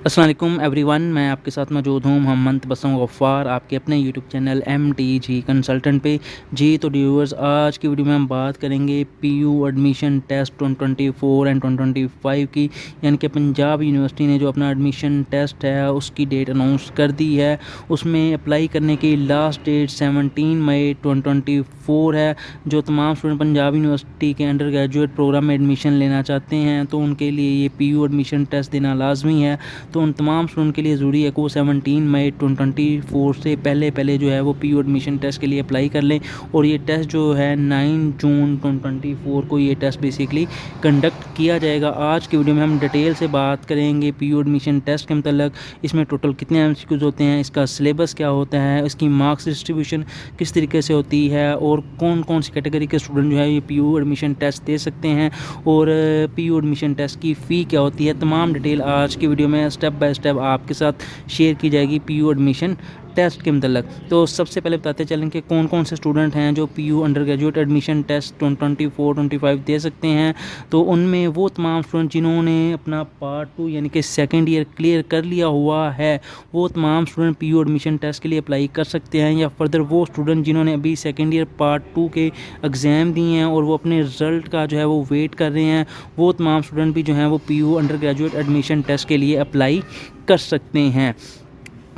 अस्सलाम वालेकुम एवरीवन, मैं आपके साथ मौजूद हूँ मोहम्मद बसम गफ़ार आपके अपने यूट्यूब चैनल MTG कंसल्टेंट पे। जी तो व्यूअर्स, आज की वीडियो में हम बात करेंगे PU एडमिशन टेस्ट 2024 एंड 2025 की, यानी कि पंजाब यूनिवर्सिटी ने जो अपना एडमिशन टेस्ट है उसकी डेट अनाउंस कर दी है। उसमें अप्लाई करने की लास्ट डेट 17 मई 2024 है। जो तमाम स्टूडेंट पंजाब यूनिवर्सिटी के अंडर ग्रेजुएट प्रोग्राम में एडमिशन लेना चाहते हैं तो उनके लिए ये PU एडमिशन टेस्ट देना लाजमी है। तो उन तमाम स्टूडेंट के लिए ज़रूरी है कि वो 17 मई 2024 से पहले जो है वो PU एडमिशन टेस्ट के लिए अप्लाई कर लें। और ये टेस्ट जो है 9 जून 2024 को ये टेस्ट बेसिकली कंडक्ट किया जाएगा। आज की वीडियो में हम डिटेल से बात करेंगे PU एडमिशन टेस्ट के मतलब, इसमें टोटल कितने MCQs होते हैं, इसका सिलेबस क्या होता है, इसकी मार्क्स डिस्ट्रीब्यूशन किस तरीके से होती है और कौन कौन सी कैटेगरी के स्टूडेंट जो है ये PU एडमिशन टेस्ट दे सकते हैं और PU एडमिशन टेस्ट की फ़ी क्या होती है। तमाम डिटेल आज की वीडियो में स्टेप बाय स्टेप आपके साथ शेयर की जाएगी PU एडमिशन टेस्ट के मतलब। तो सबसे पहले बताते चलें कि कौन कौन से स्टूडेंट हैं जो PU under graduate admission test 2024-25 दे सकते हैं। तो उनमें वो तमाम स्टूडेंट जिन्होंने अपना पार्ट 2 यानी कि सेकेंड ईयर क्लियर कर लिया हुआ है, वो तमाम स्टूडेंट PU एडमिशन टेस्ट के लिए अप्लाई कर सकते हैं। या फर्दर वो स्टूडेंट जिन्होंने अभी सेकेंड ईयर पार्ट 2 के एग्ज़ाम दिए हैं और वो अपने रिज़ल्ट का जो है वो वेट कर रहे हैं, वो तमाम स्टूडेंट भी जो हैं वो PU under graduate admission test के लिए अप्लाई कर सकते हैं।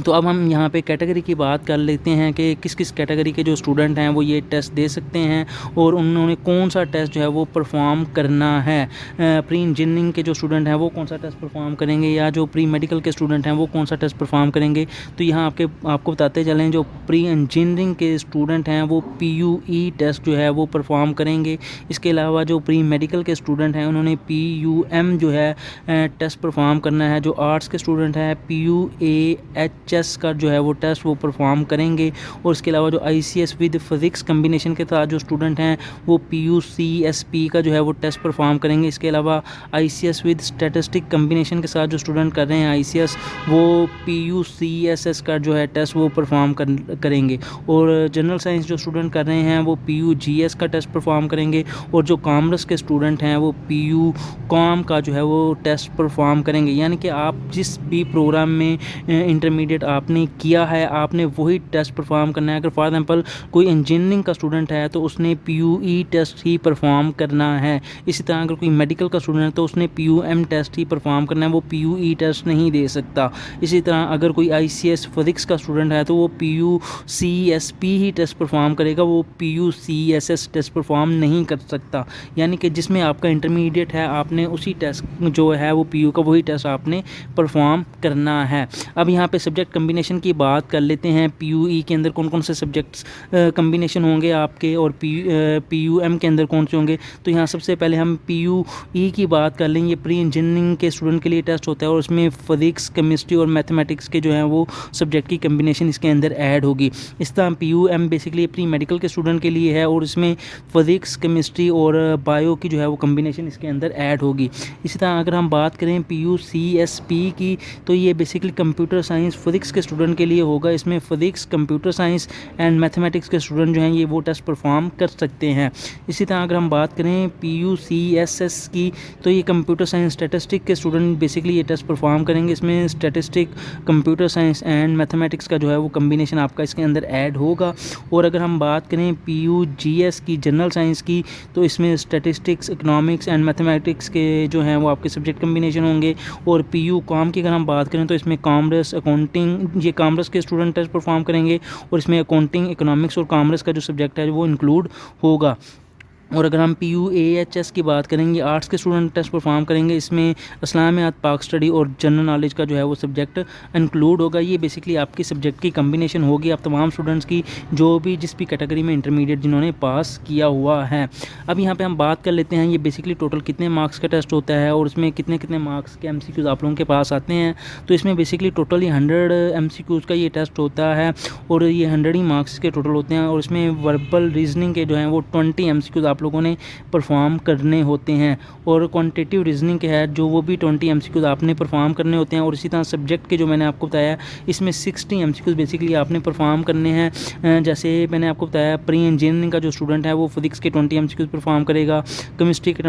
तो अब हम यहाँ पे कैटेगरी की बात कर लेते हैं कि किस किस कैटेगरी के जो स्टूडेंट हैं वो ये टेस्ट दे सकते हैं और उन्होंने कौन सा टेस्ट जो है वो परफॉर्म करना है। प्री इंजीनियरिंग के जो स्टूडेंट हैं वो कौन सा टेस्ट परफॉर्म करेंगे, या जो प्री मेडिकल के स्टूडेंट हैं वो कौन सा टेस्ट परफॉर्म करेंगे। तो यहाँ आपको बताते चलें, जो प्री इंजीनियरिंग के स्टूडेंट हैं वो PUE टेस्ट जो है वो परफॉर्म करेंगे। इसके अलावा जो प्री मेडिकल के स्टूडेंट हैं उन्होंने PUM जो है टेस्ट परफॉर्म करना है। जो आर्ट्स के स्टूडेंट हैं PUAH चेस का जो है वो टेस्ट वो परफॉर्म करेंगे। और इसके अलावा जो ICS विद फिज़िक्स कम्बिनेशन के साथ जो स्टूडेंट हैं वो PUCSP का जो है वो टेस्ट परफॉर्म करेंगे। इसके अलावा ICS विद स्टैटिस्टिक कम्बिनेशन के साथ जो स्टूडेंट कर रहे हैं ICS, वो PUCSS का जो है टेस्ट वो परफॉर्म करेंगे। और जनरल साइंस जो स्टूडेंट कर रहे हैं वो PUGS का टेस्ट परफॉर्म करेंगे। और जो कॉमर्स के स्टूडेंट हैं वो PUCOM का जो है वो टेस्ट परफॉर्म करेंगे। यानी कि आप जिस भी प्रोग्राम में इंटरमीडिएट आपने किया है आपने वही टेस्ट परफॉर्म करना है। अगर फॉर एग्जांपल कोई इंजीनियरिंग का स्टूडेंट है तो उसने PUE टेस्ट ही परफॉर्म करना है। इसी तरह अगर कोई मेडिकल का स्टूडेंट है तो उसने PUM टेस्ट ही परफॉर्म करना है, वो PUE टेस्ट नहीं दे सकता। इसी तरह अगर कोई ICS फिज़िक्स का स्टूडेंट है तो वो PUCSP ही टेस्ट परफॉर्म करेगा, वो PUCSS टेस्ट परफॉर्म नहीं कर सकता। यानी कि जिसमें आपका इंटरमीडिएट है आपने उसी टेस्ट जो है वो PU का वही टेस्ट आपने परफॉर्म करना है। अब यहाँ पे सब्जेक्ट कम्बिनेशन की बात कर लेते हैं। PUE के अंदर कौन कौन से सब्जेक्ट्स कम्बिनेशन होंगे आपके और PUM के अंदर कौन से होंगे। तो यहाँ सबसे पहले हम PUE की बात कर लें। ये प्री इंजीनियरिंग के स्टूडेंट के लिए टेस्ट होता है और उसमें फिज़िक्स, केमिस्ट्री और मैथमेटिक्स के जो हैं वो सब्जेक्ट की कम्बिनेशन इसके अंदर ऐड होगी। इस तरह PUM बेसिकली प्री मेडिकल के स्टूडेंट के लिए है और इसमें फिज़िक्स, केमिस्ट्री और बायो की जो है वो कम्बिनेशन इसके अंदर ऐड होगी। इसी तरह अगर हम बात करें PUCSP की, तो ये बेसिकली कंप्यूटर साइंस फिज़िक्स के स्टूडेंट के लिए होगा। इसमें physics, computer science and mathematics के स्टूडेंट जो हैं ये वो टेस्ट परफॉर्म कर सकते हैं। इसी तरह अगर हम बात करें PUCSS की, तो ये कंप्यूटर साइंस स्टैटिस्टिक के स्टूडेंट बेसिकली ये टेस्ट परफॉर्म करेंगे। इसमें statistic, computer science and mathematics का जो है वो कम्बिनेशन आपका इसके अंदर ऐड होगा। और अगर हम बात करें PUGS की, जनरल साइंस की, तो इसमें स्टैटिस्टिक्स, इकोनॉमिक्स एंड मैथमेटिक्स के जो हैं वो आपके सब्जेक्ट कम्बिनेशन होंगे। और PUCOM की अगर हम बात करें तो इसमें कॉमर्स, अकाउंटिंग, ये कॉमर्स के स्टूडेंट टेस्ट परफॉर्म करेंगे और इसमें अकाउंटिंग, इकोनॉमिक्स और कॉमर्स का जो सब्जेक्ट है वो इंक्लूड होगा। और अगर हम PUAHS की बात करेंगे, आर्ट्स के स्टूडेंट टेस्ट परफॉर्म करेंगे। इसमें इस्लामियात, पाक स्टडी और जनरल नॉलेज का जो है वो सब्जेक्ट इंक्लूड होगा। ये बेसिकली आपकी सब्जेक्ट की कम्बिनेशन होगी आप तमाम स्टूडेंट्स की, जो भी जिस भी कैटेगरी में इंटरमीडिएट जिन्होंने पास किया हुआ है। अब यहाँ पे हम बात कर लेते हैं ये बेसिकली टोटल कितने मार्क्स का टेस्ट होता है और इसमें कितने कितने मार्क्स के MCQs आप लोगों के पास आते हैं। तो इसमें बेसिकली टोटल 100 MCQs का ये टेस्ट होता है और ये 100 ही मार्क्स के टोटल होते हैं। और इसमें वर्बल रीजनिंग के जो हैं वो 20 MCQs आप लोगों ने परफॉर्म करने होते हैं। और क्वांटिटेटिव रीजनिंग के है जो वो भी 20 MCQs आपने परफॉर्म करने होते हैं। और इसी तरह सब्जेक्ट के जो मैंने आपको बताया इसमें 60 MCQs बेसिकली आपने परफॉर्म करने हैं। जैसे मैंने आपको बताया प्री इंजीनियरिंग का जो स्टूडेंट है वो फिजिक्स के 20 MCQs परफॉर्म करेगा, केमिस्ट्री के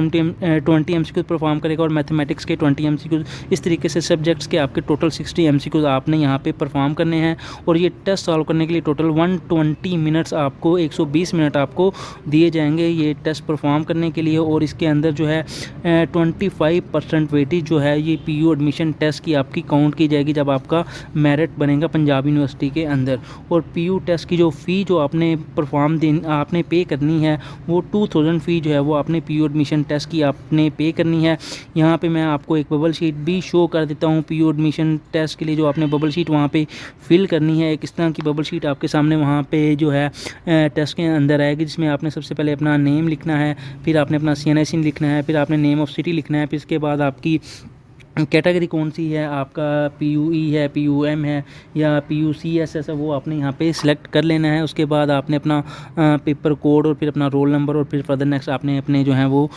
20 MCQs परफॉर्म करेगा और मैथमेटिक्स के 20 MCQs। इस तरीके से सब्जेक्ट्स के आपके टोटल 60 MCQs आपने यहाँ पे परफॉर्म करने हैं। और ये टेस्ट सॉल्व करने के लिए टोटल 120 मिनट्स आपको 120 मिनट आपको दिए जाएंगे ये टेस्ट परफॉर्म करने के लिए। और इसके अंदर जो है 25% वेटेज जो है ये PU एडमिशन टेस्ट की आपकी काउंट की जाएगी जब आपका मेरिट बनेगा पंजाब यूनिवर्सिटी के अंदर। और PU टेस्ट की जो फ़ी जो आपने आपने पे करनी है वो 2000 फ़ी जो है वो आपने PU एडमिशन टेस्ट की आपने पे करनी है। यहाँ पे मैं आपको एक बबल शीट भी शो कर देता हूँ PU एडमिशन टेस्ट के लिए, जो आपने बबल शीट वहाँ पे फिल करनी है। एक इस तरह की बबल शीट आपके सामने वहाँ पे जो है टेस्ट के अंदर आएगी, जिसमें आपने सबसे पहले अपना नेम लिखना है, फिर आपने अपना CNIC लिखना है, फिर आपने नेम ऑफ सिटी लिखना है, फिर इसके बाद आपकी कैटेगरी कौन सी है, आपका PUE है, PUM है या PUCSS है, वो आपने यहाँ पे सिलेक्ट कर लेना है। उसके बाद आपने अपना पेपर कोड और फिर अपना रोल नंबर और फिर फर्दर नेक्स्ट आपने अपने जो हैं वो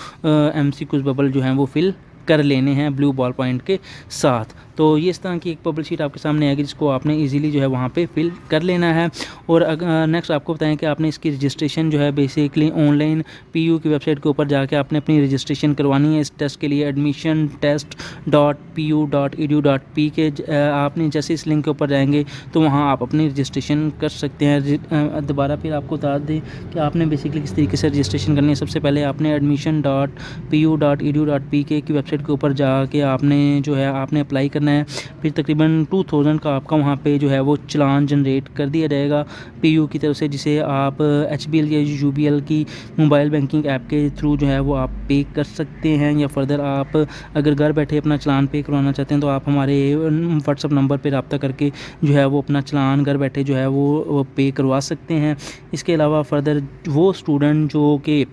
MCQs बबल जो हैं वो फिल कर लेने हैं ब्लू बॉल पॉइंट के साथ। तो ये इस तरह की एक बबल शीट आपके सामने आएगी जिसको आपने इजीली जो है वहाँ पे फिल कर लेना है। और नेक्स्ट आपको बताएं कि आपने इसकी रजिस्ट्रेशन जो है बेसिकली ऑनलाइन PU की वेबसाइट के ऊपर जाके आपने अपनी रजिस्ट्रेशन करवानी है इस टेस्ट के लिए। admissiontest.pu.edu.p के आपने जैसे इस लिंक के ऊपर जाएंगे तो वहाँ आप अपनी रजिस्ट्रेशन कर सकते हैं। दोबारा फिर आपको बता दें कि आपने बेसिकली किस तरीके से रजिस्ट्रेशन करनी है। सबसे पहले आपने admission.pu.edu.p की वेबसाइट के ऊपर जाके आपने जो है आपने अप्लाई करना है। फिर तकरीबन 2000 का आपका वहाँ पे जो है वो चालान जनरेट कर दिया जाएगा PU की तरफ से, जिसे आप HBL या UBL की मोबाइल बैंकिंग ऐप के थ्रू जो है वो आप पे कर सकते हैं। या फर्दर आप अगर घर बैठे अपना चालान पे करवाना चाहते हैं तो आप हमारे WhatsApp नंबर पर रब्ता करके जो है वो अपना चालान घर बैठे जो है वो पे करवा सकते हैं। इसके अलावा फर्दर वो स्टूडेंट जो कि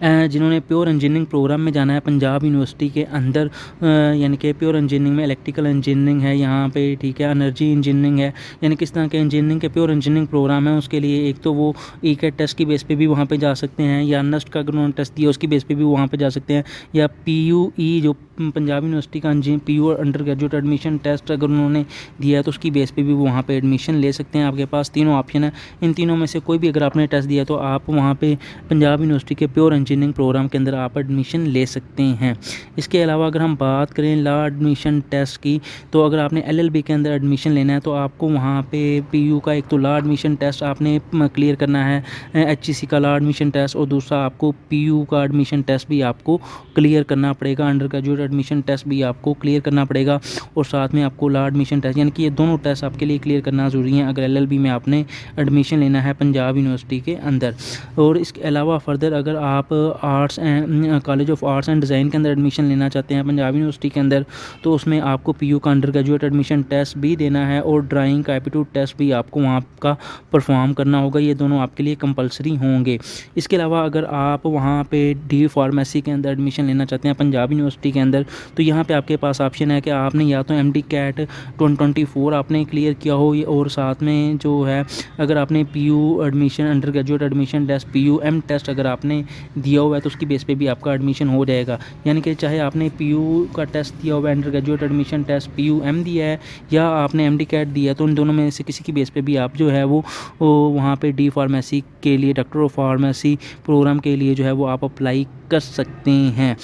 जिन्होंने प्योर इंजीनियरिंग प्रोग्राम में जाना है पंजाब यूनिवर्सिटी के अंदर, यानी कि प्योर इंजीनियरिंग में इलेक्ट्रिकल इंजीनियरिंग है यहाँ पे, ठीक है, एनर्जी इंजीनियरिंग है, यानी किस तरह के इंजीनियरिंग के प्योर इंजीनियरिंग प्रोग्राम है उसके लिए एक तो वो ECAT टेस्ट की बेस पे भी वहाँ पे जा सकते हैं, या NEST का अगर उन्होंने टेस्ट दिया उसकी बेस पे भी वहाँ पे जा सकते हैं, या PUE जो पंजाब यूनिवर्सिटी का PU under graduate admission test अगर उन्होंने दिया है तो उसकी बेस पे भी वहाँ पे एडमिशन ले सकते हैं। आपके पास तीनों ऑप्शन है, इन तीनों में से कोई भी अगर आपने टेस्ट दिया तो आप वहाँ पे पंजाब यूनिवर्सिटी के प्योर इंजीनियरिंग प्रोग्राम के अंदर आप एडमिशन ले सकते हैं। इसके अलावा अगर हम बात करें लॉ एडमिशन टेस्ट की, तो अगर आपने LLB के अंदर एडमिशन लेना है तो आपको वहाँ पे PU का एक तो लॉ एडमिशन टेस्ट आपने क्लियर करना है, HEC का लॉ एडमिशन टेस्ट, और दूसरा आपको PU का एडमिशन टेस्ट भी आपको क्लियर करना पड़ेगा, अंडर ग्रेजुएट एडमिशन टेस्ट भी आपको क्लियर करना पड़ेगा, और साथ में आपको लॉ एडमिशन टेस्ट, यानी कि ये दोनों टेस्ट आपके लिए क्लियर करना ज़रूरी है अगर LLB में आपने एडमिशन लेना है पंजाब यूनिवर्सिटी के अंदर। और इसके अलावा फर्दर अगर आप arts and college of arts and design के अंदर एडमिशन लेना चाहते हैं पंजाब यूनिवर्सिटी के अंदर, तो उसमें आपको PU का अंडर ग्रेजुएट एडमिशन टेस्ट भी देना है और ड्राइंग का एप्टीट्यूड टेस्ट भी आपको वहाँ का परफॉर्म करना होगा। ये दोनों आपके लिए कंपलसरी होंगे। इसके अलावा अगर आप वहाँ पे D फार्मेसी के अंदर एडमिशन लेना चाहते हैं पंजाब यूनिवर्सिटी के अंदर, तो यहाँ पे आपके पास ऑप्शन है कि आपने या तो MD CAT 2024 आपने क्लियर किया हो, और साथ में जो है अगर आपने PU admission under graduate admission test PUM test अगर आपने दिया हुआ है तो उसकी बेस पे भी आपका एडमिशन हो जाएगा। यानी कि चाहे आपने PU का टेस्ट दिया हुआ है, under graduate admission test PUM दिया है, या आपने MD CAT दिया, तो उन दोनों में से किसी की बेस पे भी आप जो है वो वहाँ पे D फार्मेसी के लिए, डॉक्टर ऑफ फार्मेसी प्रोग्राम के लिए जो है वो आप अप्लाई कर सकते हैं।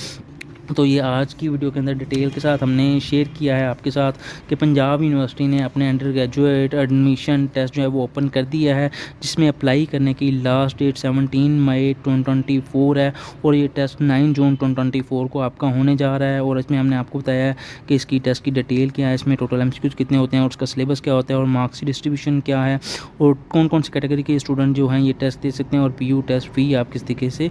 तो ये आज की वीडियो के अंदर डिटेल के साथ हमने शेयर किया है आपके साथ कि पंजाब यूनिवर्सिटी ने अपने अंडर ग्रेजुएट एडमिशन टेस्ट जो है वो ओपन कर दिया है, जिसमें अप्लाई करने की लास्ट डेट 17 मई 2024 है, और ये टेस्ट 9 जून 2024 को आपका होने जा रहा है। और इसमें हमने आपको बताया है कि इसकी टेस्ट की डिटेल क्या है, इसमें टोटल MCQs कितने होते हैं, और उसका सिलेबस क्या होता है, और मार्क्स की डिस्ट्रीब्यूशन क्या है, और कौन कौन सी कैटेगरी के स्टूडेंट जो हैं ये टेस्ट दे सकते हैं, और PU टेस्ट फ़ी आप किस तरीके से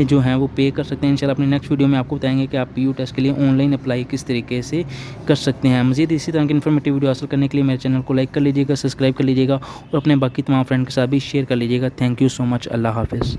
जो हैं वो पे कर सकते हैं। इंशाल्लाह अपने नेक्स्ट वीडियो में आपको बताएंगे कि आप PU टेस्ट के लिए ऑनलाइन अप्लाई किस तरीके से कर सकते हैं। मज़ीद इसी तरह की इन्फॉर्मेटिव वीडियो हासिल करने के लिए मेरे चैनल को लाइक कर लीजिएगा, सब्सक्राइब कर लीजिएगा, और अपने बाकी तमाम फ्रेंड के साथ भी शेयर कर लीजिएगा। Thank you so much. Allah हाफ़िज़।